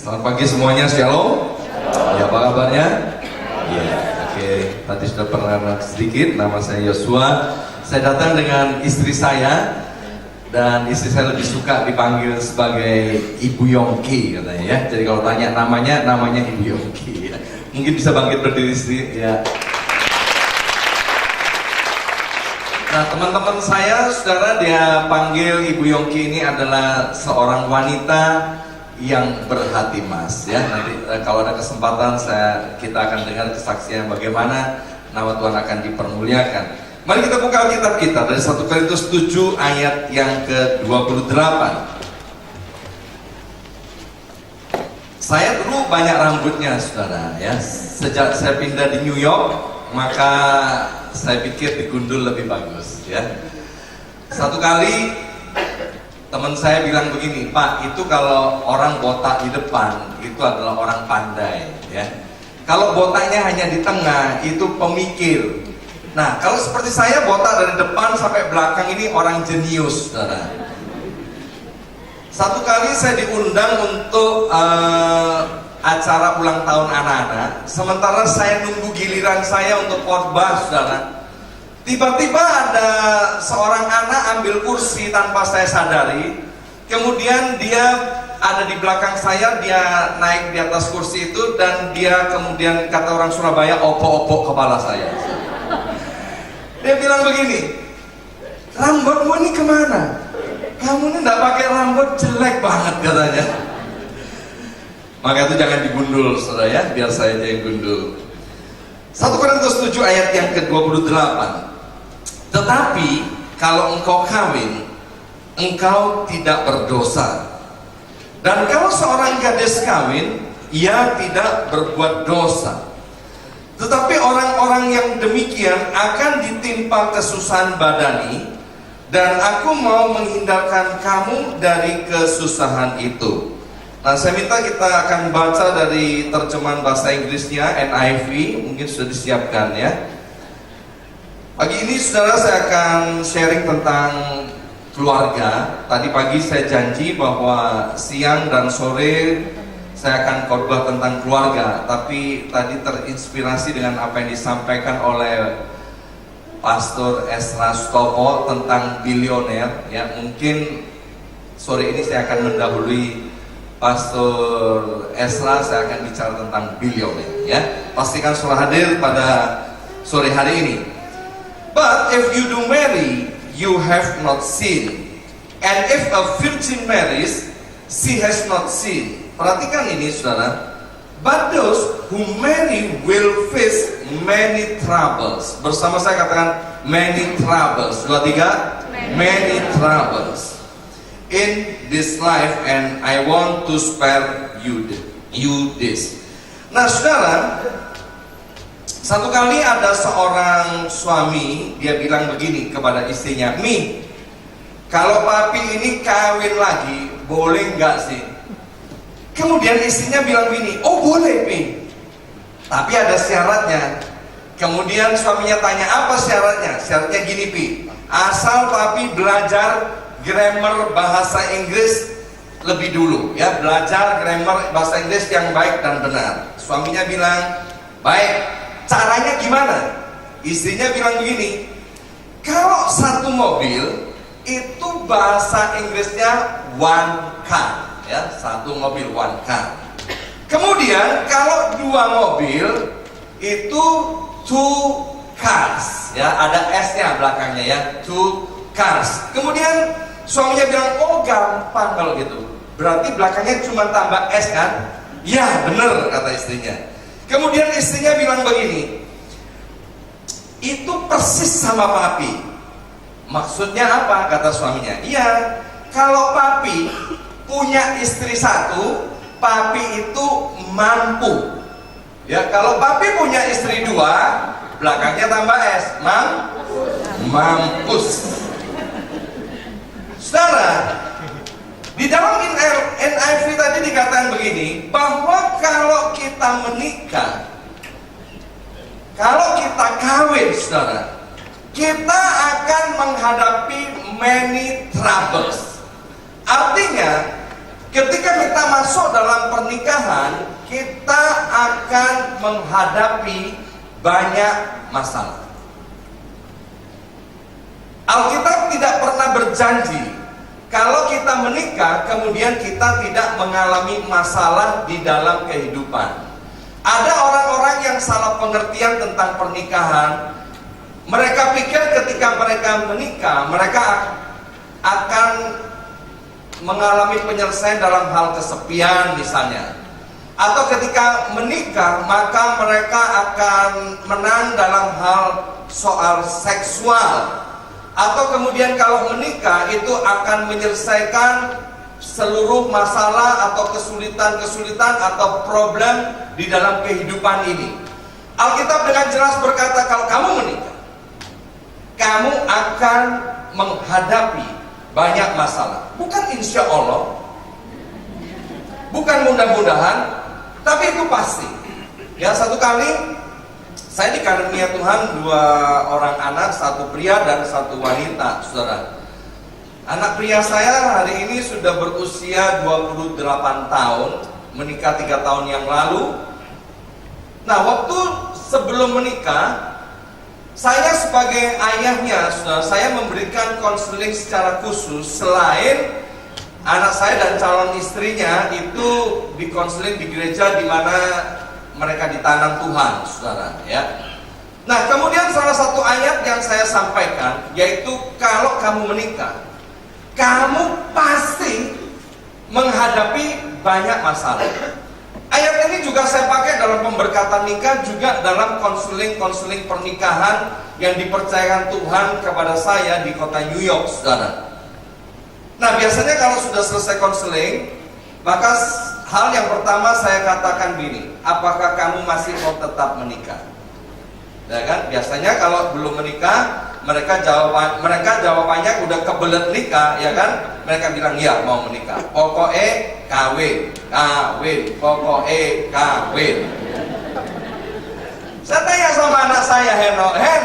Selamat pagi semuanya, shalom. Ya, apa kabarnya? Ya, oke. Tadi sudah pernah sedikit. Nama saya Yosua. Saya datang dengan istri saya, dan istri saya lebih suka dipanggil sebagai Ibu Yongki katanya ya. Jadi kalau tanya namanya Ibu Yongki. Ya. Mungkin bisa bangkit berdiri sedikit ya. Nah, teman-teman saya, saudara, dia panggil Ibu Yongki ini adalah seorang wanita yang berhati emas ya. Nanti kalau ada kesempatan kita akan dengar kesaksian bagaimana nama Tuhan akan dipermuliakan. Mari kita buka Alkitab kita dari 1 Korintus 7 ayat yang ke-28. Saya dulu banyak rambutnya, saudara ya. Sejak saya pindah di New York, maka saya pikir digundul lebih bagus ya. Satu kali teman saya bilang begini, Pak, itu kalau orang botak di depan itu adalah orang pandai ya. Kalau botaknya hanya di tengah itu pemikir. Nah, kalau seperti saya botak dari depan sampai belakang ini orang jenius, saudara. Satu kali saya diundang untuk acara ulang tahun anak-anak. Sementara saya nunggu giliran saya untuk khotbah, saudara. Tiba-tiba ada seorang anak ambil kursi tanpa saya sadari. Kemudian dia ada di belakang saya, dia naik di atas kursi itu, dan dia kemudian, kata orang Surabaya, opok-opok kepala saya. Dia bilang begini, rambutmu ini kemana? Kamu ini gak pakai rambut, jelek banget katanya. Maka itu jangan digundul, saudara ya, biar saya aja yang gundul. 1 Korintus 7 ayat yang ke-28. Tetapi kalau engkau kawin, engkau tidak berdosa. Dan kalau seorang gadis kawin, ia tidak berbuat dosa. Tetapi orang-orang yang demikian akan ditimpa kesusahan badani, dan aku mau menghindarkan kamu dari kesusahan itu. Nah, saya minta kita akan baca dari terjemahan bahasa Inggrisnya, NIV, mungkin sudah disiapkan ya. Pagi ini, saudara, saya akan sharing tentang keluarga. Tadi pagi saya janji bahwa siang dan sore saya akan khotbah tentang keluarga. Tapi tadi terinspirasi dengan apa yang disampaikan oleh Pastor Esra Stopo tentang bilioner. Ya, mungkin sore ini saya akan mendahului Pastor Esra, saya akan bicara tentang bilioner. Ya, pastikan sudah hadir pada sore hari ini. But if you do marry, you have not sinned. And if a virgin marries, she has not sinned. Perhatikan ini, saudara. But those who marry will face many troubles. Bersama saya katakan many troubles. 2, 3. Many troubles in this life, and I want to spare you this. Nah, saudara, satu kali ada seorang suami, dia bilang begini kepada istrinya, Mi, kalau papi ini kawin lagi, boleh nggak sih? Kemudian istrinya bilang begini, oh boleh, Mi, tapi ada syaratnya. Kemudian suaminya tanya, apa syaratnya? Syaratnya gini, Pi, asal papi belajar grammar bahasa Inggris lebih dulu, ya, belajar grammar bahasa Inggris yang baik dan benar. Suaminya bilang, baik. Caranya gimana? Istrinya bilang begini, kalau satu mobil itu bahasa Inggrisnya one car, ya, satu mobil one car. Kemudian kalau 2 mobil itu two cars, ya, ada S-nya belakangnya ya, two cars. Kemudian suaminya bilang, oh gampang kalau gitu. Berarti belakangnya cuma tambah S kan? Ya bener, kata istrinya. Kemudian istrinya bilang begini, itu persis sama papi. Maksudnya apa? Kata suaminya, iya, kalau papi punya istri 1, papi itu mampu. Ya, kalau papi punya istri 2, belakangnya tambah S, mampus. Saudara, di dalam NIV tadi dikatakan begini, bahwa kalau kita menikah, kalau kita kawin, saudara, kita akan menghadapi many troubles. Artinya, ketika kita masuk dalam pernikahan, kita akan menghadapi banyak masalah. Alkitab tidak pernah berjanji kalau kita menikah kemudian kita tidak mengalami masalah di dalam kehidupan. Ada orang-orang yang salah pengertian tentang pernikahan. Mereka pikir ketika mereka menikah, mereka akan mengalami penyelesaian dalam hal kesepian misalnya. Atau ketika menikah, maka mereka akan menang dalam hal soal seksual. Atau kemudian kalau menikah itu akan menyelesaikan seluruh masalah atau kesulitan-kesulitan atau problem di dalam kehidupan ini. Alkitab dengan jelas berkata kalau kamu menikah, kamu akan menghadapi banyak masalah. Bukan insya Allah, bukan mudah-mudahan, tapi itu pasti. Ya, satu kali saya dikarunia Tuhan 2 orang anak, 1 pria dan 1 wanita, saudara. Anak pria saya hari ini sudah berusia 28 tahun, menikah 3 tahun yang lalu. Nah, waktu sebelum menikah, saya sebagai ayahnya, saudara, saya memberikan konseling secara khusus. Selain anak saya dan calon istrinya itu dikonseling di gereja di mana mereka ditanam Tuhan, saudara, ya. Nah, kemudian salah satu ayat yang saya sampaikan yaitu kalau kamu menikah, kamu pasti menghadapi banyak masalah. Ayat ini juga saya pakai dalam pemberkatan nikah, juga dalam konseling pernikahan yang dipercayakan Tuhan kepada saya di kota New York, saudara. Nah, biasanya kalau sudah selesai konseling, maka hal yang pertama saya katakan gini, apakah kamu masih mau tetap menikah? Ya kan? Biasanya kalau belum menikah, mereka jawabannya udah kebelet nikah, ya kan? Mereka bilang ya mau menikah. Pokoknya kawin, pokoknya kawin. Saya tanya sama anak saya, Hen,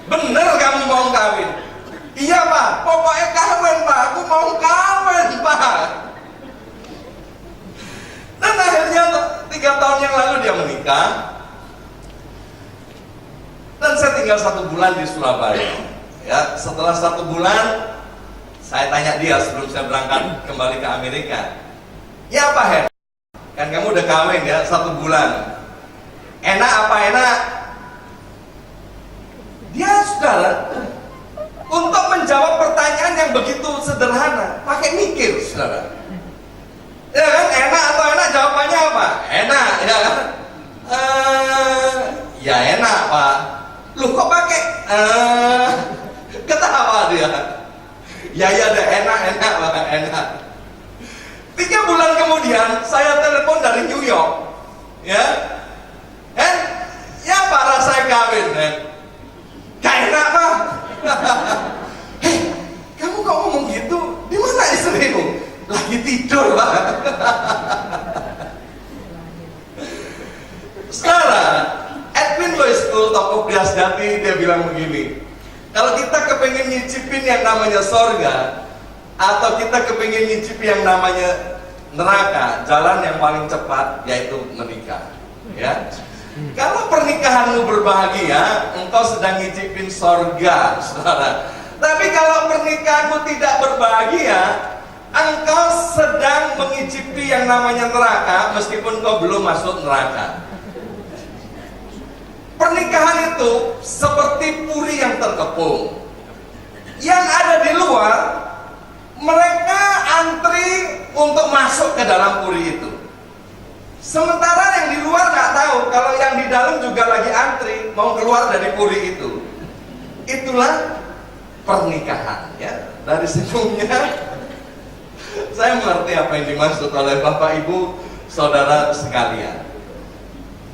bener kamu mau kawin? Iya Pak, pokoknya kawin Pak, aku mau kawin Pak. Dan akhirnya 3 tahun yang lalu dia menikah. Dan saya tinggal 1 bulan di Surabaya. Ya, setelah 1 bulan, saya tanya dia sebelum saya berangkat kembali ke Amerika. Ya apa Hen? Kan kamu udah kawin ya 1 bulan. Enak apa enak? Dia saudara, untuk menjawab pertanyaan yang begitu sederhana, pakai mikir saudara. Ya kan, enak atau enak, jawabannya apa? Enak, ya kan? Ya enak Pak. Loh kok pakai ketawa dia. Ya deh, enak Pak, enak. 3 bulan kemudian saya telepon dari New York, ya, ya Pak rasanya kawin, gak enak Pak. Hei, kamu kok ngomong gitu? Di mana istrimu? Lagi tidur Pak. Sekarang Edwin Lois School, tokoh Priasjati, dia bilang begini, kalau kita kepengen nyicipin yang namanya sorga, atau kita kepengen nyicipin yang namanya neraka, jalan yang paling cepat yaitu menikah, ya. Kalau pernikahanmu berbahagia, engkau sedang nyicipin sorga, saudara. Tapi kalau pernikahanmu tidak berbahagia, engkau sedang mengicipi yang namanya neraka, meskipun kau belum masuk neraka. Pernikahan itu seperti puri yang terkepung. Yang ada di luar, mereka antri untuk masuk ke dalam puri itu. Sementara yang di luar nggak tahu kalau yang di dalam juga lagi antri mau keluar dari puri itu. Itulah pernikahan, ya. Dari senyumnya saya mengerti apa yang dimaksud oleh Bapak Ibu, saudara sekalian.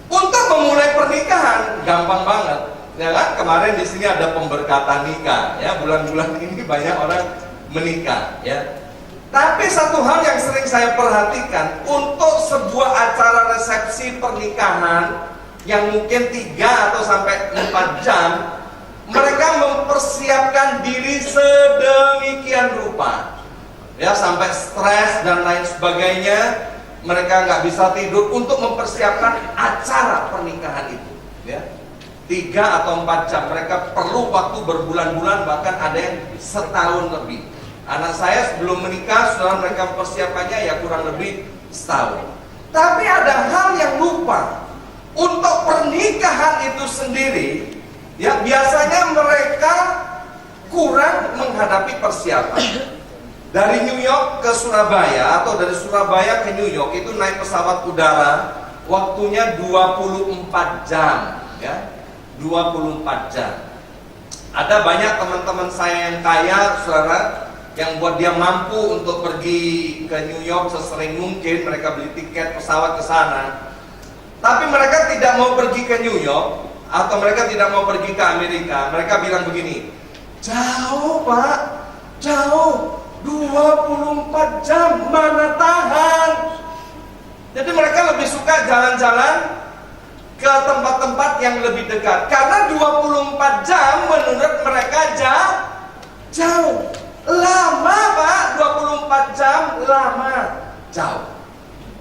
Untuk memulai pernikahan gampang banget, ya kan? Kemarin di sini ada pemberkatan nikah, ya. Bulan-bulan ini banyak orang menikah, ya. Tapi satu hal yang sering saya perhatikan, untuk sebuah acara resepsi pernikahan yang mungkin 3 atau sampai 4 jam, mereka mempersiapkan diri sedemikian rupa, ya, sampai stres dan lain sebagainya. mereka nggak bisa tidur untuk mempersiapkan acara pernikahan itu, ya. 3 atau 4 jam, mereka perlu waktu berbulan-bulan, bahkan ada yang setahun lebih. Anak saya sebelum menikah, saudara, mereka mempersiapkannya ya kurang lebih setahun. Tapi ada hal yang lupa. Untuk pernikahan itu sendiri, ya biasanya mereka kurang menghadapi persiapan. Dari New York ke Surabaya atau dari Surabaya ke New York itu naik pesawat udara, waktunya 24 jam, ya. 24 jam. Ada banyak teman-teman saya yang kaya, saudara, yang buat dia mampu untuk pergi ke New York sesering mungkin, mereka beli tiket pesawat ke sana. Tapi mereka tidak mau pergi ke New York, atau mereka tidak mau pergi ke Amerika. Mereka bilang begini, jauh Pak, jauh, 24 jam, mana tahan. Jadi mereka lebih suka jalan-jalan ke tempat-tempat yang lebih dekat, karena 24 jam menurut mereka jauh. Lama Pak, 24 jam lama, jauh.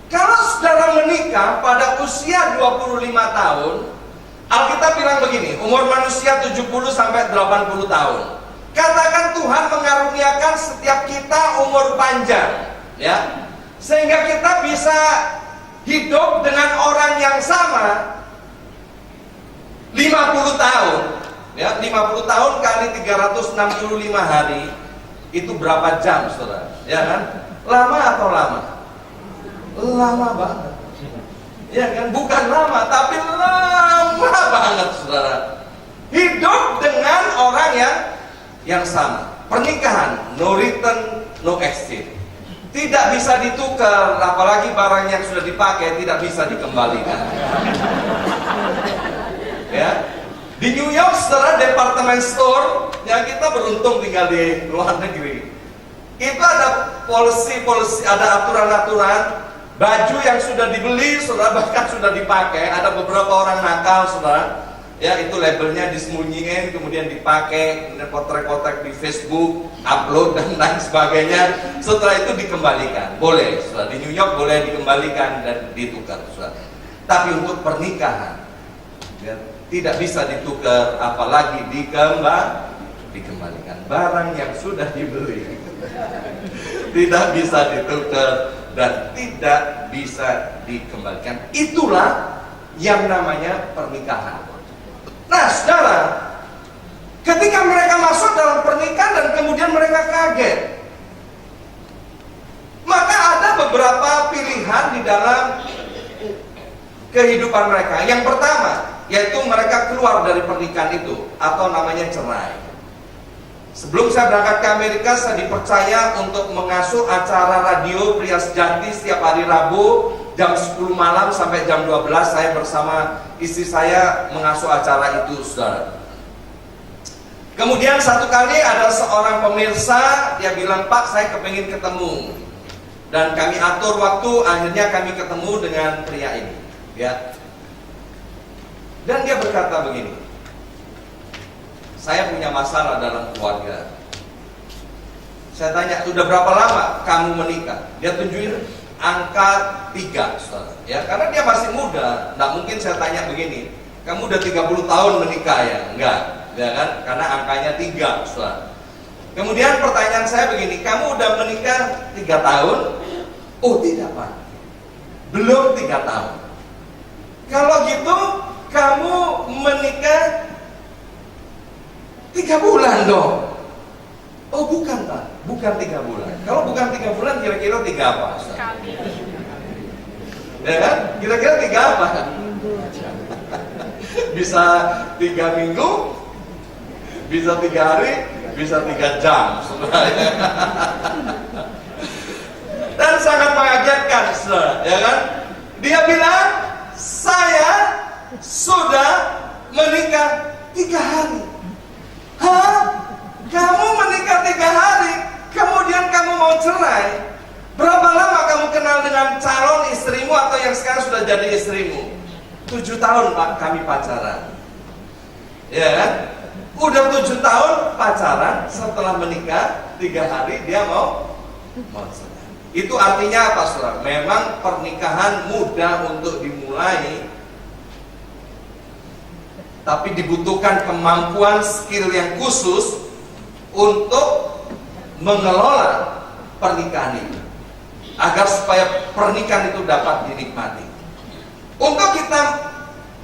Kalau saudara menikah pada usia 25 tahun, Alkitab bilang begini, umur manusia 70 sampai 80 tahun. Katakan Tuhan mengaruniakan setiap kita umur panjang, ya. Sehingga kita bisa hidup dengan orang yang sama 50 tahun, ya. 50 tahun kali 365 hari itu berapa jam, saudara? Ya kan? Lama atau lama? Lama banget. Ya kan? Bukan lama, tapi lama banget, saudara. Hidup dengan orang yang sama. Pernikahan, no return, no exchange. Tidak bisa ditukar, apalagi barang yang sudah dipakai tidak bisa dikembalikan. Ya, di New York, saudara, department store, ya kita beruntung tinggal di luar negeri. Itu ada polisi, ada aturan-aturan. Baju yang sudah dibeli, saudara, bahkan sudah dipakai. Ada beberapa orang nakal, saudara, ya itu labelnya disembunyiin, kemudian dipakai, kemudian kotrek-kotrek di Facebook, upload dan lain sebagainya. Setelah itu dikembalikan, boleh, saudara. Di New York boleh dikembalikan dan ditukar, saudara. Tapi untuk pernikahan, ya, tidak bisa ditukar, apalagi dikembalikan. Barang yang sudah dibeli tidak bisa ditukar dan tidak bisa dikembalikan. Itulah yang namanya pernikahan. Nah, saudara, ketika mereka masuk dalam pernikahan dan kemudian mereka kaget, maka ada beberapa pilihan di dalam kehidupan mereka. Yang pertama, yaitu mereka keluar dari pernikahan itu, atau namanya cerai. Sebelum saya berangkat ke Amerika, saya dipercaya untuk mengasuh acara radio Pria Sejati setiap hari Rabu jam 10 malam sampai jam 12. Saya bersama istri saya mengasuh acara itu, saudara. Kemudian satu kali ada seorang pemirsa, dia bilang, Pak, saya kepingin ketemu. Dan kami atur waktu, akhirnya kami ketemu dengan pria ini, ya. Dan dia berkata begini, saya punya masalah dalam keluarga. Saya tanya, sudah berapa lama kamu menikah? Dia tunjukin angka 3, saudara. Ya, karena dia masih muda, nggak mungkin saya tanya begini, kamu udah 30 tahun menikah ya? Enggak, ya kan? Karena angkanya 3, saudara. Kemudian pertanyaan saya begini, kamu udah menikah 3 tahun? Oh tidak Pak, belum 3 tahun. Kalau gitu kamu menikah 3 bulan dong. Oh bukan Pak, bukan 3 bulan. Kalau bukan 3 bulan kira-kira 3 apa? Ya kan? Kira-kira 3 apa? Bisa 3 minggu, bisa 3 hari, bisa 3 jam. Dan sangat mengagetkan, saudara, ya kan? Dia bilang, saya sudah menikah 3 hari. Hah? Kamu menikah 3 hari, kemudian kamu mau cerai? Berapa lama kamu kenal dengan calon istrimu atau yang sekarang sudah jadi istrimu? 7 tahun Pak, kami pacaran. Ya kan? Udah 7 tahun pacaran, setelah menikah 3 hari dia mau cerai. Itu artinya apa, saudara? Memang pernikahan mudah untuk dimulai, tapi dibutuhkan kemampuan skill yang khusus untuk mengelola pernikahan itu, agar supaya pernikahan itu dapat dinikmati. Untuk kita,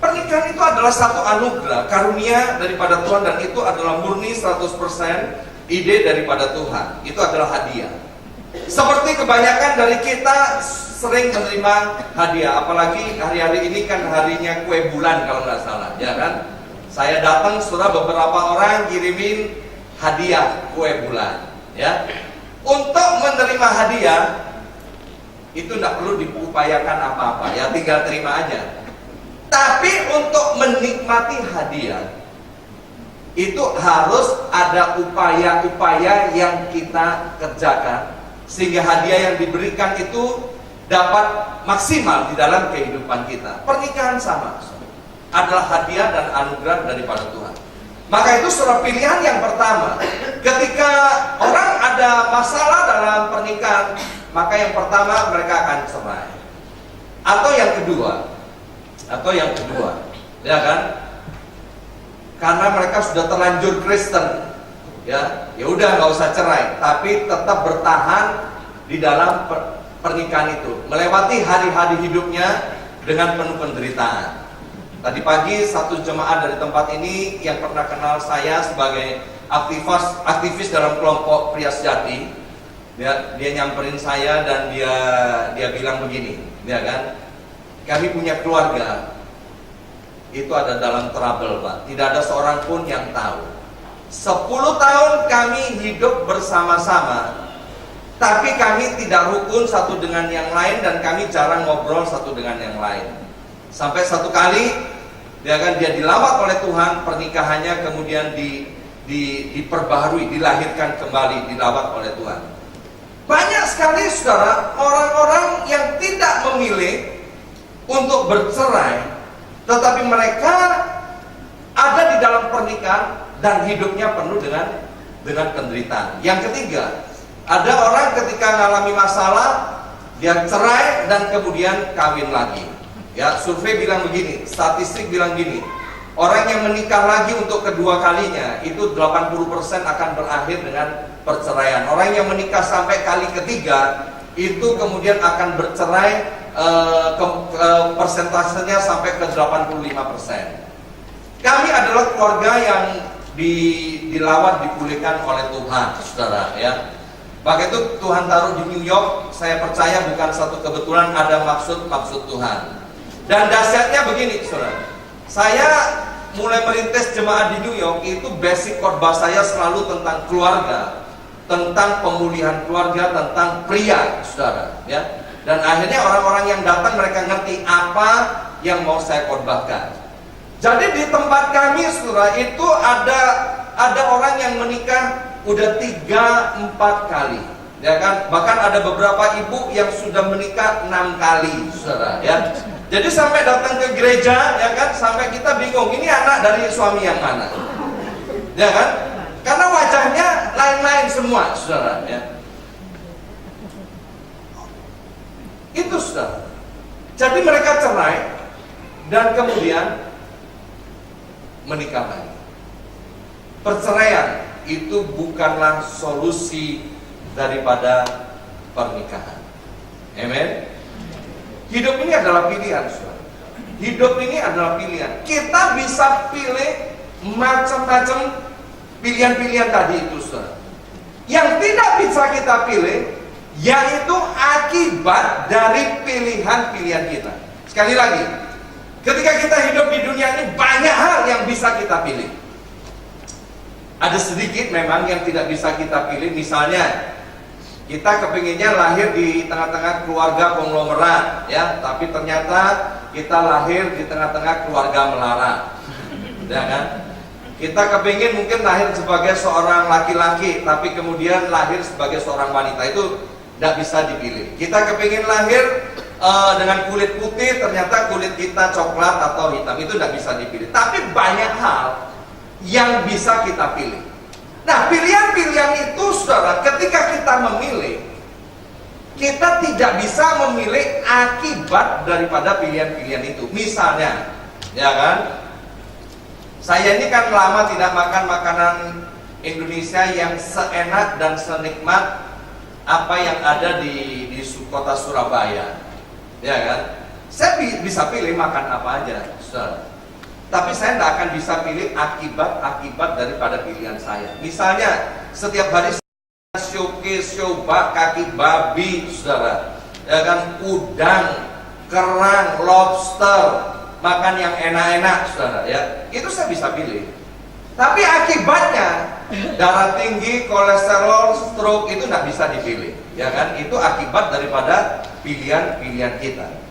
pernikahan itu adalah satu anugerah, karunia daripada Tuhan, dan itu adalah murni 100% ide daripada Tuhan. Itu adalah hadiah. Seperti kebanyakan dari kita sering menerima hadiah, apalagi hari-hari ini kan harinya kue bulan kalau nggak salah, ya kan? Saya datang, saudara, beberapa orang kirimin hadiah kue bulan, ya. Untuk menerima hadiah itu tidak perlu diupayakan apa-apa, ya tinggal terima aja. Tapi untuk menikmati hadiah itu harus ada upaya-upaya yang kita kerjakan, sehingga hadiah yang diberikan itu dapat maksimal di dalam kehidupan kita. Pernikahan sama, adalah hadiah dan anugerah daripada Tuhan. Maka itu saudara, pilihan yang pertama, ketika orang ada masalah dalam pernikahan, maka yang pertama mereka akan cerai. Atau yang kedua, ya kan? Karena mereka sudah terlanjur Kristen, ya udah nggak usah cerai, tapi tetap bertahan di dalam pernikahan itu, melewati hari-hari hidupnya dengan penuh penderitaan. Tadi pagi satu jemaat dari tempat ini yang pernah kenal saya sebagai aktivis dalam kelompok pria sejati, dia nyamperin saya dan dia bilang begini, ya kan, kami punya keluarga itu ada dalam trouble, Pak. Tidak ada seorang pun yang tahu. 10 tahun kami hidup bersama-sama, tapi kami tidak rukun satu dengan yang lain, dan kami jarang ngobrol satu dengan yang lain. Sampai satu kali dia dilawat oleh Tuhan, pernikahannya kemudian diperbaharui, dilahirkan kembali, dilawat oleh Tuhan. Banyak sekali, saudara, orang-orang yang tidak memilih untuk bercerai, tetapi mereka ada di dalam pernikahan dan hidupnya penuh dengan penderitaan. Yang ketiga, ada orang ketika mengalami masalah, dia cerai dan kemudian kawin lagi. Ya, survei bilang begini, statistik bilang gini, orang yang menikah lagi untuk kedua kalinya itu 80% akan berakhir dengan perceraian. Orang yang menikah sampai kali ketiga itu kemudian akan bercerai, persentasenya sampai ke 85%. Kami adalah keluarga yang dilawat, dipulihkan oleh Tuhan, saudara, ya. Maka itu Tuhan taruh di New York, saya percaya bukan satu kebetulan, ada maksud Tuhan. Dan dahsyatnya begini, saudara, saya mulai merintis jemaat di New York, itu basic khotbah saya selalu tentang keluarga, tentang pemulihan keluarga, tentang pria, saudara, ya. Dan akhirnya orang-orang yang datang, mereka ngerti apa yang mau saya khotbahkan. Jadi di tempat kami, saudara, itu ada orang yang menikah udah 3-4 kali, ya kan? Bahkan ada beberapa ibu yang sudah menikah 6 kali, saudara, ya. Jadi sampai datang ke gereja, ya kan, sampai kita bingung, ini anak dari suami yang mana, ya kan? Karena wajahnya lain-lain semua, saudara, ya. Itu, saudara. Jadi mereka cerai dan kemudian menikah lagi. Perceraian itu bukanlah solusi daripada pernikahan. Amen. Hidup ini adalah pilihan, saudara. Hidup ini adalah pilihan. Kita bisa pilih macam-macam pilihan-pilihan tadi itu, saudara. Yang tidak bisa kita pilih, yaitu akibat dari pilihan-pilihan kita. Sekali lagi, ketika kita hidup di dunia ini, banyak hal yang bisa kita pilih. Ada sedikit memang yang tidak bisa kita pilih. Misalnya, kita kepinginnya lahir di tengah-tengah keluarga konglomerat, ya, tapi ternyata kita lahir di tengah-tengah keluarga melarat, ya kan? Kita kepingin mungkin lahir sebagai seorang laki-laki, tapi kemudian lahir sebagai seorang wanita, itu tidak bisa dipilih. Kita kepingin lahir dengan kulit putih, ternyata kulit kita coklat atau hitam, itu tidak bisa dipilih. Tapi banyak hal yang bisa kita pilih. Nah, pilihan-pilihan itu, saudara, ketika kita memilih, kita tidak bisa memilih akibat daripada pilihan-pilihan itu. Misalnya, ya kan, saya ini kan lama tidak makan makanan Indonesia yang seenak dan senikmat apa yang ada di kota Surabaya, ya kan. Saya bisa pilih makan apa aja, saudara. Tapi saya tidak akan bisa pilih akibat daripada pilihan saya. Misalnya, setiap hari showcase, coba kaki babi, saudara, ya kan, udang, kerang, lobster, makan yang enak-enak, saudara, ya, itu saya bisa pilih. Tapi akibatnya darah tinggi, kolesterol, stroke itu tidak bisa dipilih, ya kan? Itu akibat daripada pilihan-pilihan kita.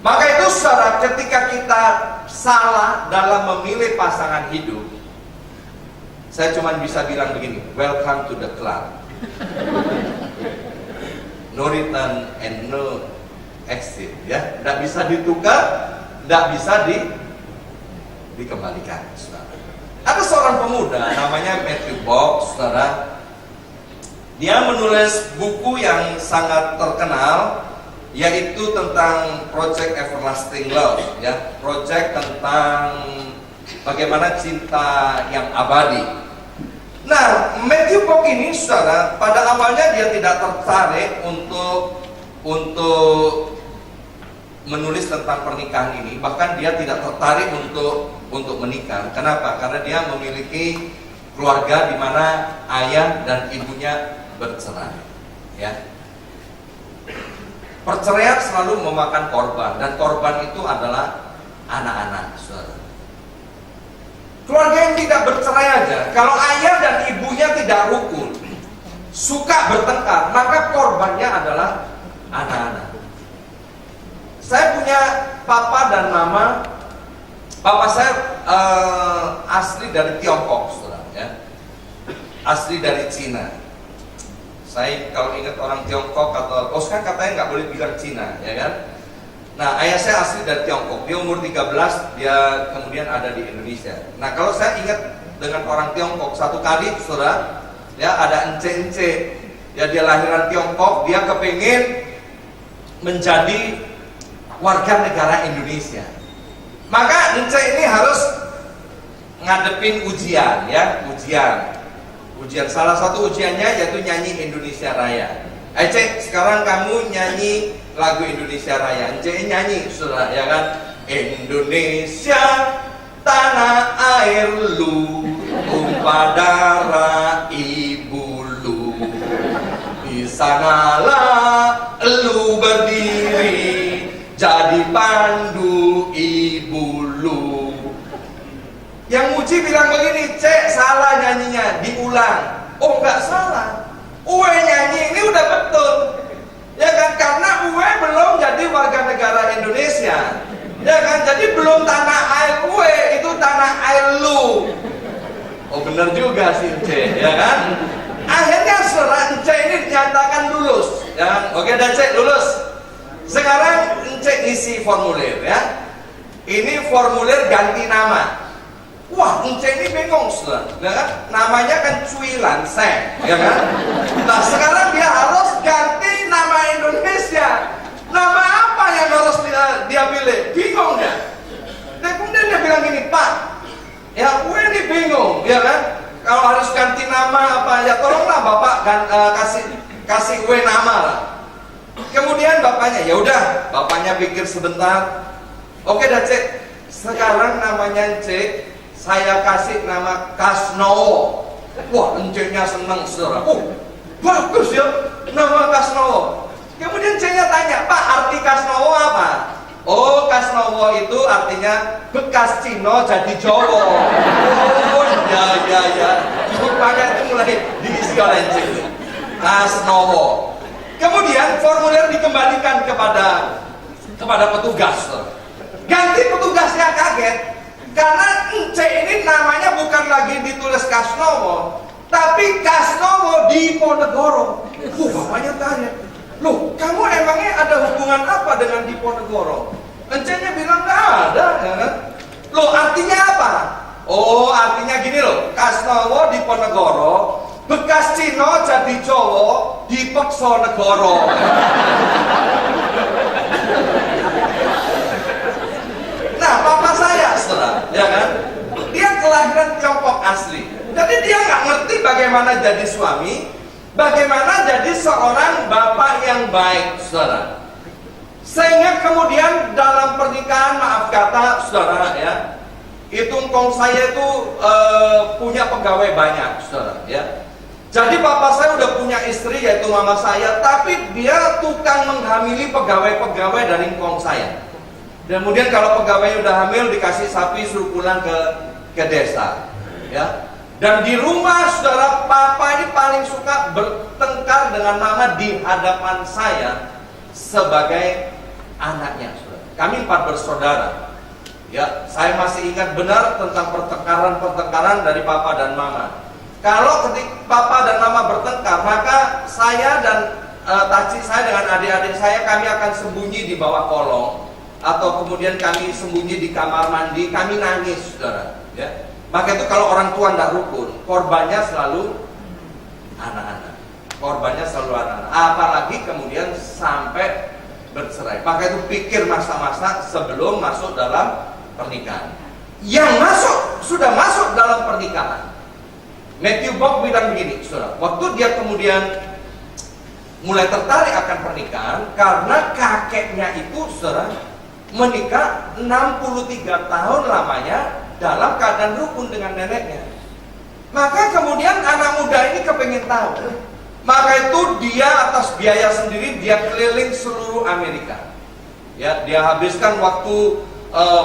Maka itu, saudara, ketika kita salah dalam memilih pasangan hidup, saya cuma bisa bilang begini, welcome to the club. No return and no exit, ya, tidak bisa ditukar, tidak bisa dikembalikan, saudara. Ada seorang pemuda namanya Matthew Box, saudara. Dia menulis buku yang sangat terkenal, yaitu tentang Project Everlasting Love, ya, project tentang bagaimana cinta yang abadi. Nah, Matthew Bock ini, saudara, pada awalnya dia tidak tertarik untuk menulis tentang pernikahan ini. Bahkan dia tidak tertarik untuk menikah. Kenapa? Karena dia memiliki keluarga di mana ayah dan ibunya bercerai. Ya, perceraian selalu memakan korban, dan korban itu adalah anak-anak, saudara. Keluarga yang tidak bercerai aja, kalau ayah dan ibunya tidak rukun, suka bertengkar, maka korbannya adalah anak-anak. Saya punya papa dan mama. Papa saya asli dari Tiongkok, saudara, ya, asli dari Cina. Saya kalau ingat orang Tiongkok atau sekarang katanya nggak boleh bilang Cina, ya kan? Nah, ayah saya asli dari Tiongkok. Dia umur 13, dia kemudian ada di Indonesia. Nah, kalau saya ingat dengan orang Tiongkok, satu kali, saudara, ya, ada ence-ence, ya, dia lahiran Tiongkok, dia kepingin menjadi warga negara Indonesia. Maka ence ini harus ngadepin ujian, ya, ujian. Salah satu ujiannya yaitu nyanyi Indonesia Raya. Cek, sekarang kamu nyanyi lagu Indonesia Raya. Cek nyanyi, saudara, ya kan? Indonesia, tanah air lu, tumpah darah ibu lu. Di sanalah lu berdiri, jadi pandu ibu lu. Yang muji bilang begini, Cek, salah nyanyinya, diulang. Oh, enggak salah. Uwe nyanyi ini udah betul, ya kan? Karena Uwe belum jadi warga negara Indonesia, ya kan? Jadi belum tanah air Uwe, itu tanah air lu. Oh, bener juga sih, Cek, ya kan? Akhirnya saudara Cek ini dinyatakan lulus, ya kan? Oke, dah Cek lulus. Sekarang Cek ngisi formulir, ya. Ini formulir ganti nama. Wah, Ence ini bingung, saudara, ya kan? Namanya kan Cui Lanseng, ya kan? Nah, sekarang dia harus ganti nama Indonesia. Nama apa yang harus dia pilih? Bingung ya? Dan kemudian dia bilang gini, Pak, ya gue ini bingung, ya kan? Kalau harus ganti nama apa, ya tolonglah Bapak kan, kasih gue nama lah. Kemudian bapaknya, ya udah, bapaknya pikir sebentar. Oke dah, Cek, sekarang namanya Cek, saya kasih nama Kasnowo. Wah, enciknya seneng, saudara. Oh, bagus ya, nama Kasnowo. Kemudian Ceknya tanya, Pak, arti Kasnowo apa? Oh, Kasnowo itu artinya bekas Cino jadi Jowo. Oh, ya. Rupanya itu mulai diisi oleh Cek. Kasnowo. Kemudian formulir dikembalikan kepada petugas. Ganti petugasnya kaget. Karena Ence ini namanya bukan lagi ditulis Kasnowo, tapi Kasnowo Diponegoro. Bapaknya tanya, loh, kamu emangnya ada hubungan apa dengan Diponegoro? Ence-nya bilang nggak ada, ya kan? Loh, artinya apa? Oh, artinya gini loh, Kasnowo Diponegoro bekas Cino jadi Jawa dipeksa negara. Nah, papa saya, saudara, ya kan? Dia kelahiran Tiongkok asli. Jadi dia nggak ngerti bagaimana jadi suami, bagaimana jadi seorang bapak yang baik, saudara. Sehingga kemudian dalam pernikahan, maaf kata, saudara, ya, itu engkong saya itu punya pegawai banyak, saudara, ya. Jadi bapak saya udah punya istri yaitu mama saya, tapi dia tukang menghamili pegawai-pegawai dari engkong saya. Dan kemudian kalau pegawainya udah hamil dikasih sapi suruh pulang ke desa, ya. Dan di rumah, saudara, papa ini paling suka bertengkar dengan mama di hadapan saya sebagai anaknya, saudara. Kami 4 bersaudara. Ya, saya masih ingat benar tentang pertengkaran-pertengkaran dari papa dan mama. Kalau ketika papa dan mama bertengkar, maka saya dan taci saya dengan adik-adik saya, kami akan sembunyi di bawah kolong, atau kemudian kami sembunyi di kamar mandi, kami nangis, saudara. Ya. Maka itu kalau orang tua tidak rukun, korbannya selalu anak-anak. Korbannya selalu anak-anak. Apalagi kemudian sampai bercerai. Maka itu pikir masa-masa sebelum masuk dalam pernikahan. Yang sudah masuk dalam pernikahan. Matthew Bock bilang begini, saudara, waktu dia kemudian mulai tertarik akan pernikahan karena kakeknya itu, saudara, menikah 63 tahun lamanya dalam keadaan rukun dengan neneknya. Maka kemudian anak muda ini kepengen tahu. Maka itu dia atas biaya sendiri dia keliling seluruh Amerika. Ya, dia habiskan waktu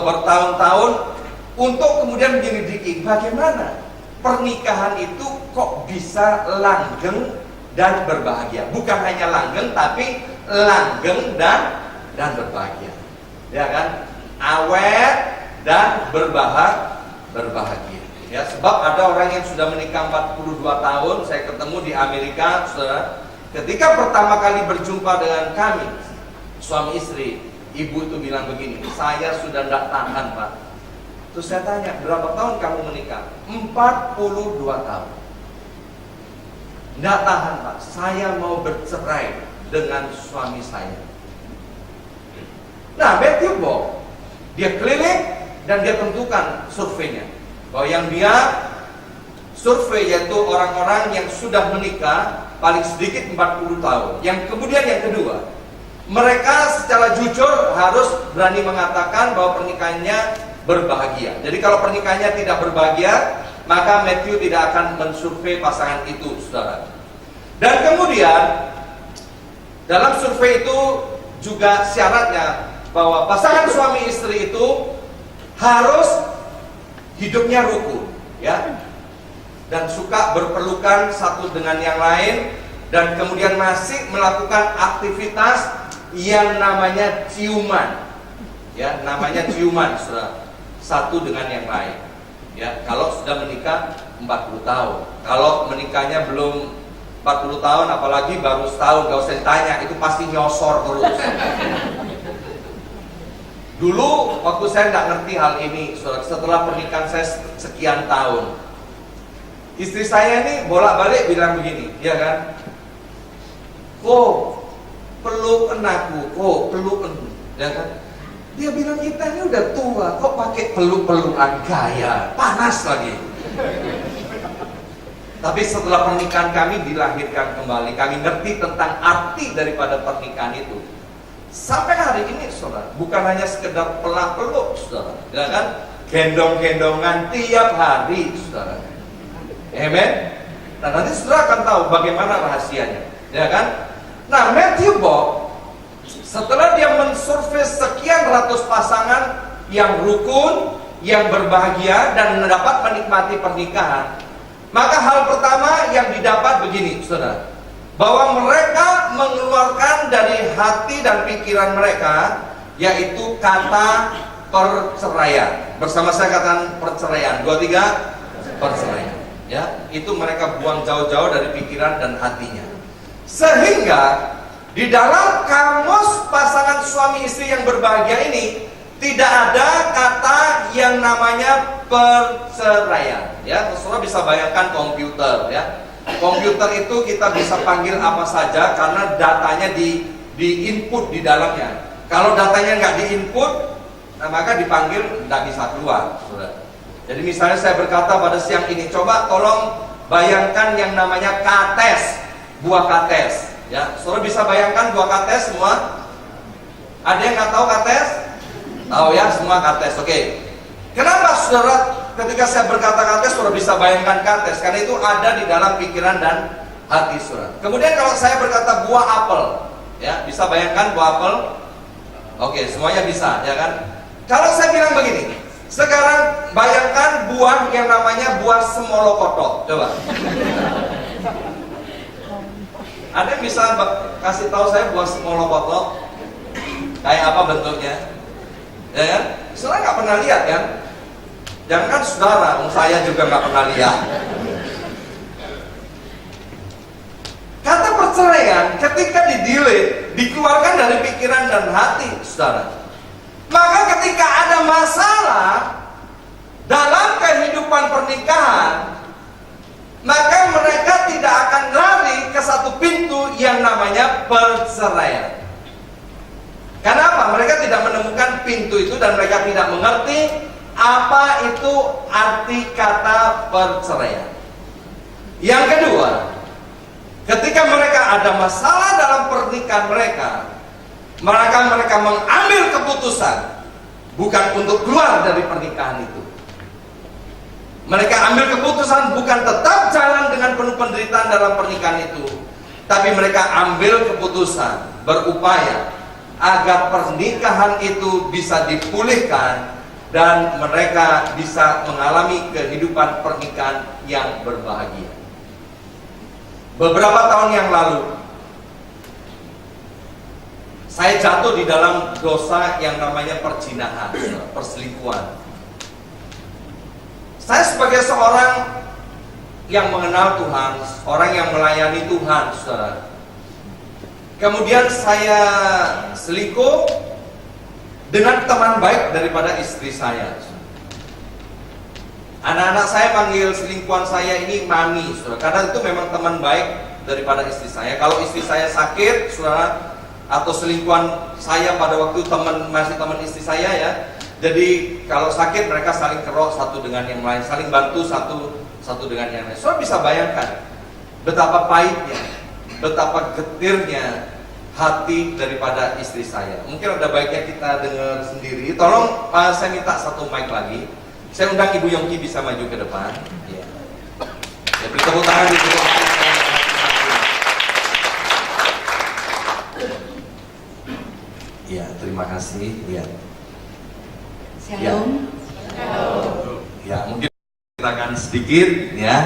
bertahun-tahun untuk kemudian menyelidiki bagaimana pernikahan itu kok bisa langgeng dan berbahagia. Bukan hanya langgeng, tapi langgeng dan berbahagia. Ya kan? Awet dan berbahagia. Ya, sebab ada orang yang sudah menikah 42 tahun, saya ketemu di Amerika, saudara. Ketika pertama kali berjumpa dengan kami, suami istri, ibu itu bilang begini, saya sudah tidak tahan, Pak. Terus saya tanya, berapa tahun kamu menikah? 42 tahun. Tidak tahan, Pak, saya mau bercerai dengan suami saya. Nah, Matthew Bock, dia keliling dan dia tentukan surveinya, bahwa yang dia survei yaitu orang-orang yang sudah menikah paling sedikit 40 tahun. Yang kemudian yang kedua, mereka secara jujur harus berani mengatakan bahwa pernikahannya berbahagia. Jadi kalau pernikahannya tidak berbahagia, maka Matthew tidak akan mensurvei pasangan itu, saudara. Dan kemudian dalam survei itu juga syaratnya bahwa pasangan suami istri itu harus hidupnya rukun, ya, dan suka berpelukan satu dengan yang lain, dan kemudian masih melakukan aktivitas yang namanya ciuman, ya, namanya ciuman, saudara, satu dengan yang lain. Ya, kalau sudah menikah 40 tahun, kalau menikahnya belum 40 tahun, apalagi baru setahun, gak usah ditanya, itu pasti nyosor terus. Dulu waktu saya nggak ngerti hal ini, setelah pernikahan saya sekian tahun, istri saya ini bolak-balik bilang begini, ya kan, kok pelukan aku, kok pelukan, ya kan. Dia bilang kita ini udah tua, kok pakai peluk-pelukan gaya, panas lagi. Tapi setelah pernikahan kami dilahirkan kembali, kami ngerti tentang arti daripada pernikahan itu. Sampai hari ini, saudara, bukan hanya sekedar pelak-peluk, saudara, ya kan, gendong-gendongan tiap hari, saudara. Amen. Nah, nanti saudara akan tahu bagaimana rahasianya, ya kan. Nah, Matthew Bock, setelah dia mensurvei sekian ratus pasangan yang rukun, yang berbahagia dan dapat menikmati pernikahan, maka hal pertama yang didapat begini, saudara, bahwa mereka mengeluarkan dari hati dan pikiran mereka yaitu kata perceraian. Bersama saya katakan perceraian. 2, 3, perceraian. Ya, itu mereka buang jauh-jauh dari pikiran dan hatinya. Sehingga di dalam kamus pasangan suami istri yang berbahagia ini tidak ada kata yang namanya perceraian. Ya, saudara bisa bayangkan komputer, ya. Komputer itu kita bisa panggil apa saja karena datanya di input di dalamnya. Kalau datanya nggak di input, nah maka dipanggil nggak bisa keluar. Jadi misalnya saya berkata pada siang ini, coba tolong bayangkan yang namanya kates, buah kates. Ya, saudara bisa bayangkan buah kates semua? Ada yang nggak tahu kates? Tahu ya, semua kates. Oke. Kenapa saudara ketika saya berkata kates, saudara bisa bayangkan kates? Karena itu ada di dalam pikiran dan hati saudara. Kemudian kalau saya berkata buah apel, ya bisa bayangkan buah apel? Oke, semuanya bisa, ya kan? Kalau saya bilang begini, sekarang bayangkan buah yang namanya buah semolokoto, coba. Ada yang bisa kasih tahu saya buah semolokoto? Kayak apa bentuknya? Ya kan? Saudara nggak pernah lihat kan? Jangan saudara, saya juga nggak pernah lihat. Kata perceraian ketika di-delete, dikeluarkan dari pikiran dan hati saudara, maka ketika ada masalah dalam kehidupan pernikahan, maka mereka tidak akan lari ke satu pintu yang namanya perceraian. Kenapa? Mereka tidak menemukan pintu itu dan mereka tidak mengerti apa itu arti kata perceraian. Yang kedua, ketika mereka ada masalah dalam pernikahan mereka mengambil keputusan bukan untuk keluar dari pernikahan itu. Mereka ambil keputusan bukan tetap jalan dengan penuh penderitaan dalam pernikahan itu, tapi mereka ambil keputusan berupaya agar pernikahan itu bisa dipulihkan dan mereka bisa mengalami kehidupan pernikahan yang berbahagia. Beberapa tahun yang lalu saya jatuh di dalam dosa yang namanya perzinahan, perselingkuhan. Saya sebagai seorang yang mengenal Tuhan, orang yang melayani Tuhan, saudara. Kemudian saya selingkuh dengan teman baik daripada istri saya. Anak-anak saya panggil selingkuhan saya ini mami, saudara. Karena itu memang teman baik daripada istri saya. Kalau istri saya sakit, saudara, atau selingkuhan saya pada waktu masih teman istri saya ya. Jadi kalau sakit mereka saling kerok satu dengan yang lain, saling bantu satu dengan yang lain. Saudara bisa bayangkan betapa pahitnya, betapa getirnya hati daripada istri saya. Mungkin ada baiknya kita dengar sendiri. Tolong saya minta satu mic lagi. Saya undang Ibu Yongki bisa maju ke depan. Ya, beri tepuk tangan Ibu Yongki. Ya, terima kasih. Ya. Shalom. Ya, mungkin ceritakan sedikit ya.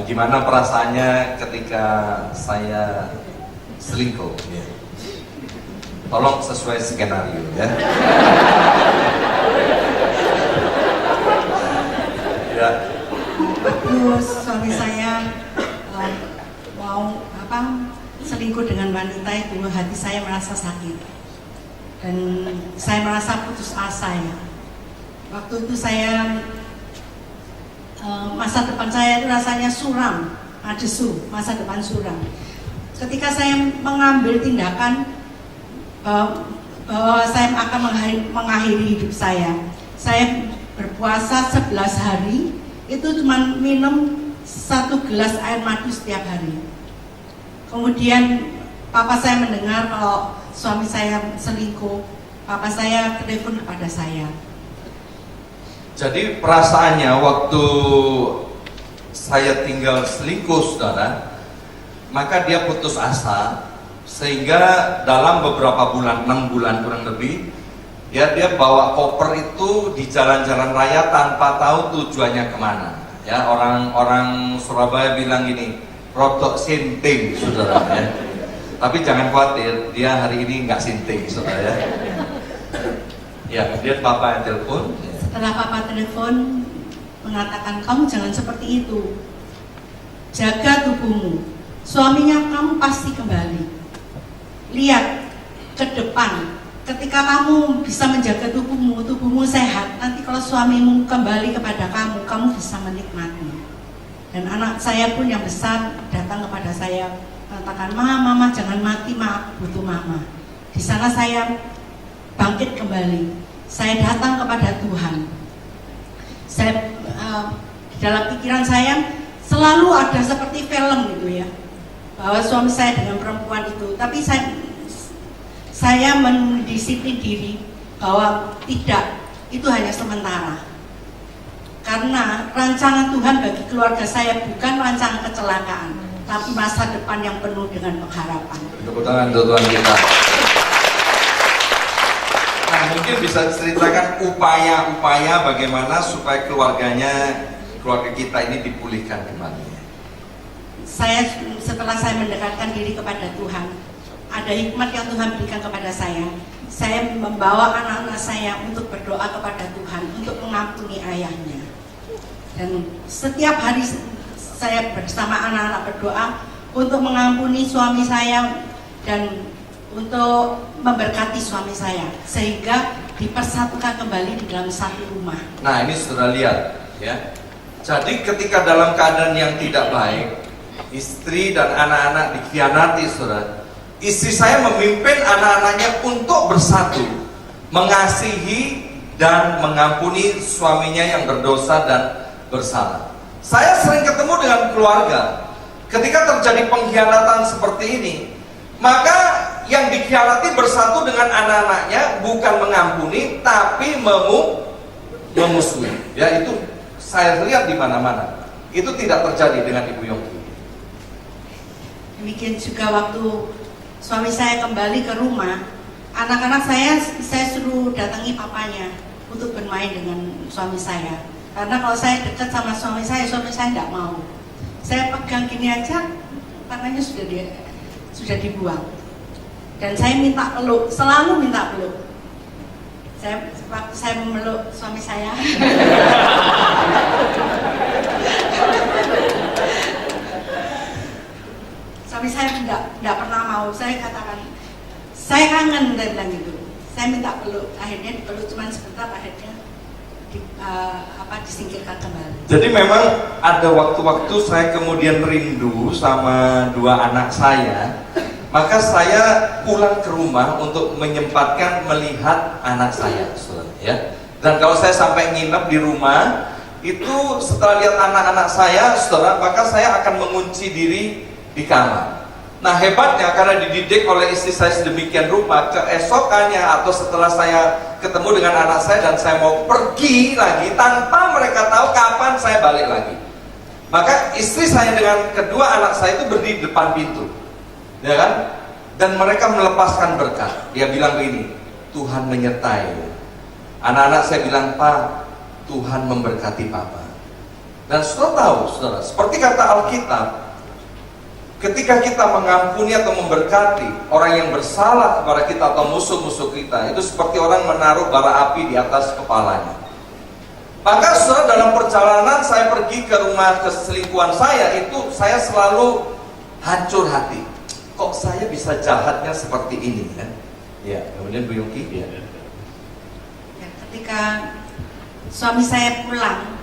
Gimana perasaannya ketika saya selingkuh ya. Tolong sesuai skenario ya. Ya. Waktu suami saya mau selingkuh dengan wanita itu, hati saya merasa sakit dan saya merasa putus asa ya. Waktu itu saya masa depan saya itu rasanya suram, adesu, masa depan suram. Ketika saya mengambil tindakan bahwa saya akan mengakhiri hidup saya berpuasa 11 hari, itu cuma minum 1 gelas air madu setiap hari. Kemudian papa saya mendengar kalau suami saya selingkuh, papa saya telepon kepada saya. Jadi perasaannya waktu saya tinggal selingkuh saudara, maka dia putus asa, sehingga dalam beberapa bulan, 6 bulan kurang lebih, dia bawa koper itu di jalan-jalan raya tanpa tahu tujuannya kemana. Ya, orang Surabaya bilang gini, rodok sinting saudara ya. Tapi jangan khawatir, dia hari ini nggak sinting saudara ya. Ya, kemudian papa yang telepon. Setelah papa telepon mengatakan, kamu jangan seperti itu, jaga tubuhmu, suaminya kamu pasti kembali. Lihat ke depan, ketika kamu bisa menjaga tubuhmu sehat, nanti kalau suamimu kembali kepada kamu bisa menikmati. Dan anak saya pun yang besar datang kepada saya, katakan, mama jangan mati, butuh mama. Di sana saya bangkit kembali, saya datang kepada Tuhan. Saya di dalam pikiran saya selalu ada seperti film gitu ya, bahwa suami saya dengan perempuan itu. Tapi saya mendisiplin diri bahwa tidak, itu hanya sementara. Karena rancangan Tuhan bagi keluarga saya bukan rancangan kecelakaan, tapi masa depan yang penuh dengan pengharapan. Tepuk tangan untuk Tuhan kita. Nah, mungkin bisa ceritakan upaya-upaya bagaimana supaya keluarga kita ini dipulihkan kembali. Setelah saya mendekatkan diri kepada Tuhan, ada hikmat yang Tuhan berikan kepada saya. Saya membawa anak-anak saya untuk berdoa kepada Tuhan, untuk mengampuni ayahnya. Dan setiap hari saya bersama anak-anak berdoa untuk mengampuni suami saya dan untuk memberkati suami saya, sehingga dipersatukan kembali di dalam satu rumah. Nah, ini sudah lihat ya. Jadi ketika dalam keadaan yang tidak baik, istri dan anak-anak dikhianati, saudara. Istri saya memimpin anak-anaknya untuk bersatu, mengasihi dan mengampuni suaminya yang berdosa dan bersalah. Saya sering ketemu dengan keluarga, ketika terjadi pengkhianatan seperti ini, maka yang dikhianati bersatu dengan anak-anaknya, bukan mengampuni, tapi memusuhi. Ya, itu saya lihat di mana-mana. Itu tidak terjadi dengan Ibu Yongki. Demikian juga waktu suami saya kembali ke rumah, anak-anak saya suruh datangi papanya untuk bermain dengan suami saya. Karena kalau saya dekat sama suami saya tidak mau. Saya pegang gini aja, tangannya sudah dibuang. Dan saya minta peluk, selalu minta peluk. Waktu saya memeluk suami saya, suami saya tidak pernah mau. Saya katakan, saya kangen, saya bilang gitu. Saya minta peluk, akhirnya dipeluk cuma sebentar, akhirnya disingkirkan kembali. Jadi memang ada waktu-waktu saya kemudian rindu sama dua anak saya, maka saya pulang ke rumah untuk menyempatkan melihat anak saya, saudara, ya. Dan kalau saya sampai nginep di rumah, itu setelah lihat anak-anak saya, saudara, maka saya akan mengunci diri di kamar. Nah, hebatnya karena dididik oleh istri saya sedemikian rupa, keesokannya atau setelah saya ketemu dengan anak saya dan saya mau pergi lagi tanpa mereka tahu kapan saya balik lagi, maka istri saya dengan kedua anak saya itu berdiri di depan pintu, ya kan? Dan mereka melepaskan berkat. Dia bilang begini, Tuhan menyertai. Anak-anak saya bilang, Pak, Tuhan memberkati Papa. Dan saudara tahu, saudara, seperti kata Alkitab, ketika kita mengampuni atau memberkati orang yang bersalah kepada kita atau musuh-musuh kita, itu seperti orang menaruh bara api di atas kepalanya. Maka saudara, dalam perjalanan saya pergi ke rumah keselingkuhan saya, itu saya selalu hancur hati. Kok saya bisa jahatnya seperti ini, kan? Ya, kemudian Bu Yongki, ya. Ketika suami saya pulang,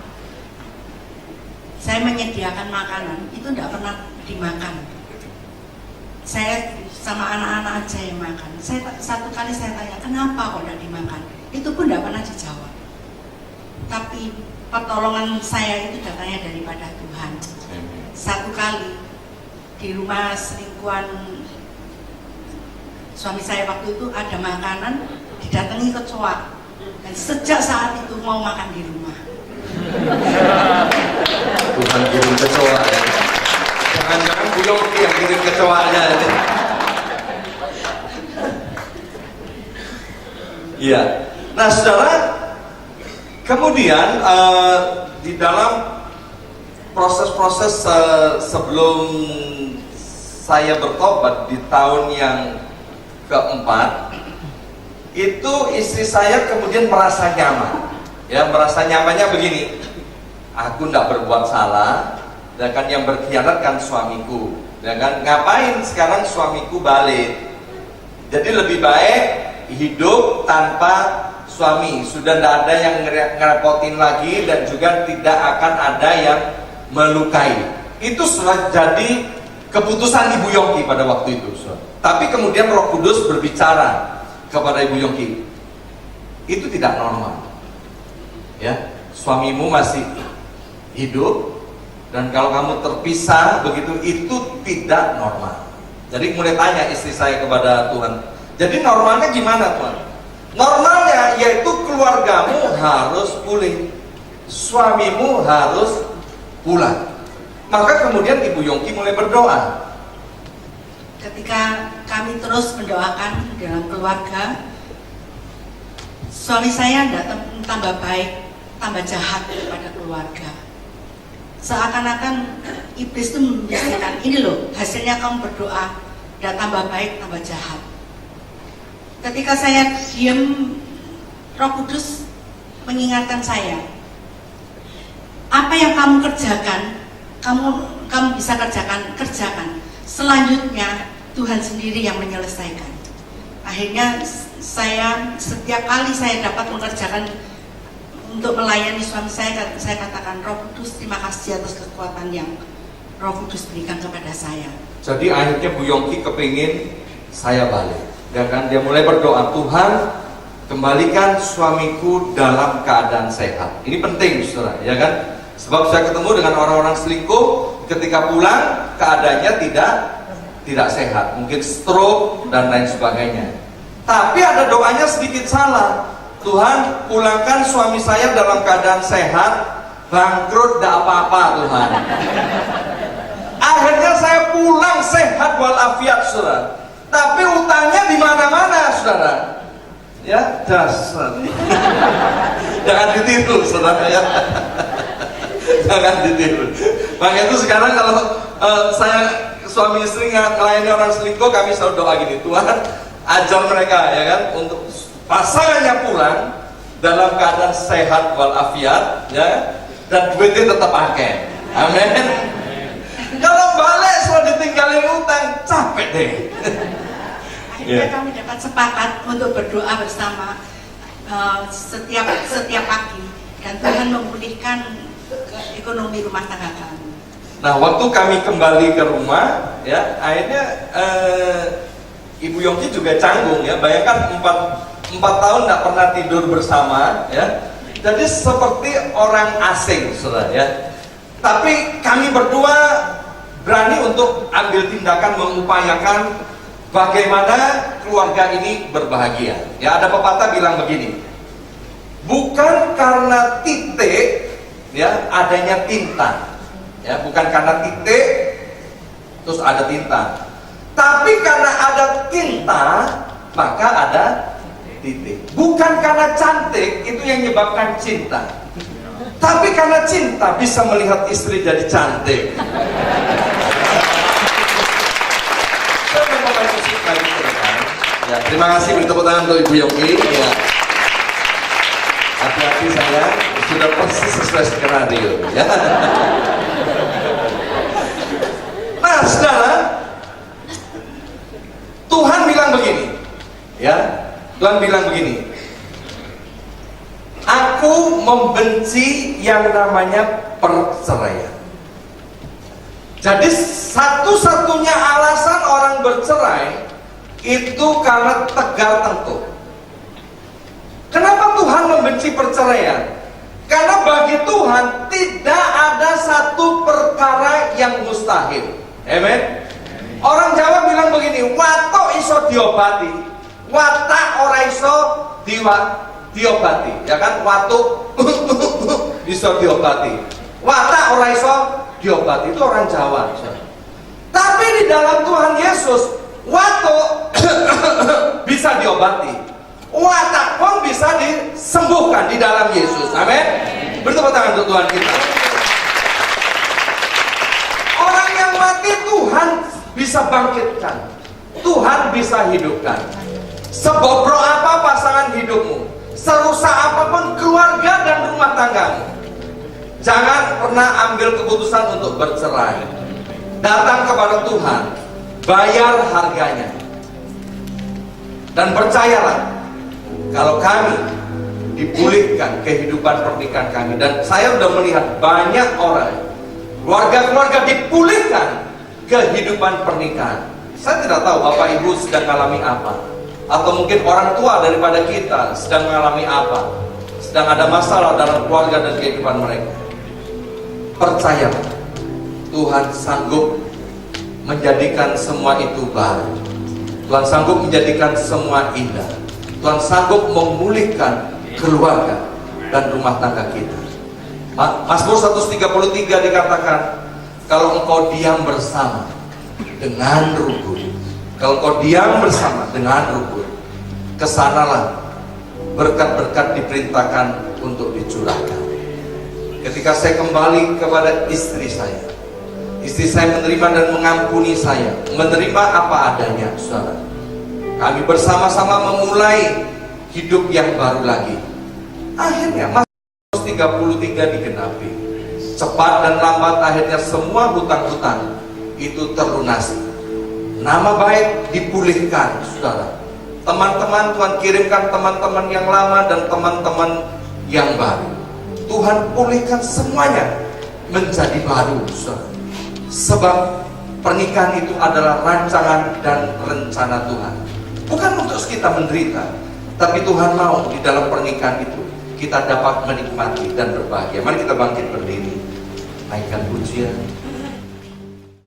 saya menyediakan makanan, itu tidak pernah dimakan. Saya sama anak-anak aja yang makan. Satu kali saya tanya, kenapa kok tidak dimakan? Itu pun tidak pernah dijawab. Tapi pertolongan saya itu datangnya daripada Tuhan. Satu kali di rumah selingkuhan suami saya waktu itu ada makanan, didatangi kecoa. Dan sejak saat itu mau makan di rumah. Tuhan kirim kecoa, ya. Jangan-jangan Bu Yongki yang kirim kecoanya. Iya. Nah, saudara, kemudian di dalam proses-proses sebelum saya bertobat di tahun yang keempat, itu istri saya kemudian merasa nyaman. Ya, merasa nyamannya begini, aku tidak berbuat salah, dan kan yang berkhianat kan suamiku, dan kan ngapain sekarang suamiku balik? Jadi lebih baik hidup tanpa suami, sudah tidak ada yang ngerepotin lagi, dan juga tidak akan ada yang melukai. Itu sudah jadi keputusan Ibu Yongki pada waktu itu. Tapi kemudian Roh Kudus berbicara kepada Ibu Yongki, itu tidak normal. Ya, suamimu masih hidup, dan kalau kamu terpisah begitu, itu tidak normal. Jadi mulai tanya istri saya kepada Tuhan, jadi normalnya gimana Tuhan? Normalnya yaitu keluargamu harus pulih, suamimu harus pulang. Maka kemudian Ibu Yongki mulai berdoa. Ketika kami terus mendoakan dalam keluarga, suami saya tidak tambah baik, tambah jahat kepada keluarga. Seakan-akan iblis itu membisikkan, ini loh hasilnya kamu berdoa, tidak tambah baik, tambah jahat. Ketika saya diam, Roh Kudus mengingatkan saya, apa yang kamu kerjakan, kamu bisa kerjakan. Selanjutnya Tuhan sendiri yang menyelesaikan. Akhirnya setiap kali saya dapat mengerjakan untuk melayani suami saya katakan, Roh Kudus, terima kasih atas kekuatan yang Roh Kudus berikan kepada saya. Jadi akhirnya Bu Yongki kepingin saya balik, ya kan? Dia mulai berdoa, Tuhan kembalikan suamiku dalam keadaan sehat. Ini penting, saudara, ya kan? Sebab saya ketemu dengan orang-orang selingkuh, ketika pulang keadaannya tidak sehat, mungkin stroke dan lain sebagainya. Tapi ada doanya sedikit salah. Tuhan, pulangkan suami saya dalam keadaan sehat, bangkrut tidak apa-apa Tuhan. Akhirnya saya pulang sehat walafiat, saudara. Tapi utangnya di mana-mana, saudara. Ya, dasar. Jangan ditiru, saudara ya. Jangan ditiru. Makanya itu sekarang kalau saya suami istri melayani orang selingkuh, kami selalu doa gini, Tuhan ajar mereka, ya kan, untuk pasangannya pulang dalam keadaan sehat walafiat, ya, dan duitnya tetap akeh. Amin. Kalau balik sudah ditinggalin utang, capek deh. Akhirnya kami dapat sepakat untuk berdoa bersama setiap pagi, dan Tuhan memulihkan ekonomi rumah tangga kami. Nah, waktu kami kembali ke rumah, ya, akhirnya Ibu Yongki juga canggung, ya. Bayangkan 4 tahun tidak pernah tidur bersama, ya. Jadi seperti orang asing, saudara, ya. Tapi kami berdua berani untuk ambil tindakan, mengupayakan bagaimana keluarga ini berbahagia. Ya, ada pepatah bilang begini, bukan karena titik, ya, adanya tinta. Ya, bukan karena titik terus ada tinta, tapi karena ada tinta maka ada titik. Bukan karena cantik itu yang menyebabkan cinta, tapi karena cinta bisa melihat istri jadi cantik. Ya, terima kasih, beri tepuk tangan untuk Ibu Yongki. Ya. Hati-hati saya sudah persis sesuai skenario, ya. Nah, saudara, Tuhan bilang begini, ya, Tuhan bilang begini, aku membenci yang namanya perceraian. Jadi satu-satunya alasan orang bercerai itu karena tegar tengkuk. Kenapa Tuhan membenci perceraian? Karena bagi Tuhan tidak ada satu perkara yang mustahil. Amen. Orang Jawa bilang begini, watok iso diobati, watak ora iso diobati, ya kan? Watuk iso diobati, watak ora iso diobati, itu orang Jawa. Tapi di dalam Tuhan Yesus, watuk bisa diobati, watak pun bisa disembuhkan di dalam Yesus. Amin. Bertepuk tangan untuk Tuhan kita. Orang yang mati Tuhan bisa bangkitkan, Tuhan bisa hidupkan. Sebobrok apa pasangan hidupmu, serusak apapun keluarga dan rumah tanggamu, jangan pernah ambil keputusan untuk bercerai. Datang kepada Tuhan, bayar harganya, dan percayalah, kalau kami dipulihkan kehidupan pernikahan kami, dan saya sudah melihat banyak orang Keluarga-keluarga dipulihkan kehidupan pernikahan. Saya tidak tahu Bapak Ibu sedang mengalami apa, atau mungkin orang tua daripada kita sedang mengalami apa, sedang ada masalah dalam keluarga dan kehidupan mereka. Percayalah, Tuhan sanggup menjadikan semua itu baru. Tuhan sanggup menjadikan semua indah. Tuhan sanggup memulihkan keluarga dan rumah tangga kita. Mazmur 133 dikatakan, kalau engkau diam bersama dengan rukun, kalau engkau diam bersama dengan rukun, kesanalah berkat-berkat diperintahkan untuk dicurahkan. Ketika saya kembali kepada istri saya menerima dan mengampuni saya, menerima apa adanya, saudara. Kami bersama-sama memulai hidup yang baru lagi. Akhirnya Mazmur 133 digenapi. Cepat dan lambat akhirnya semua hutang-hutang itu terlunasi. Nama baik dipulihkan, saudara. Teman-teman, Tuhan kirimkan teman-teman yang lama dan teman-teman yang baru. Tuhan pulihkan semuanya menjadi baru, saudara. Sebab pernikahan itu adalah rancangan dan rencana Tuhan. Bukan untuk kita menderita, tapi Tuhan mau di dalam pernikahan itu kita dapat menikmati dan berbahagia. Mari kita bangkit berdiri, naikkan pujian.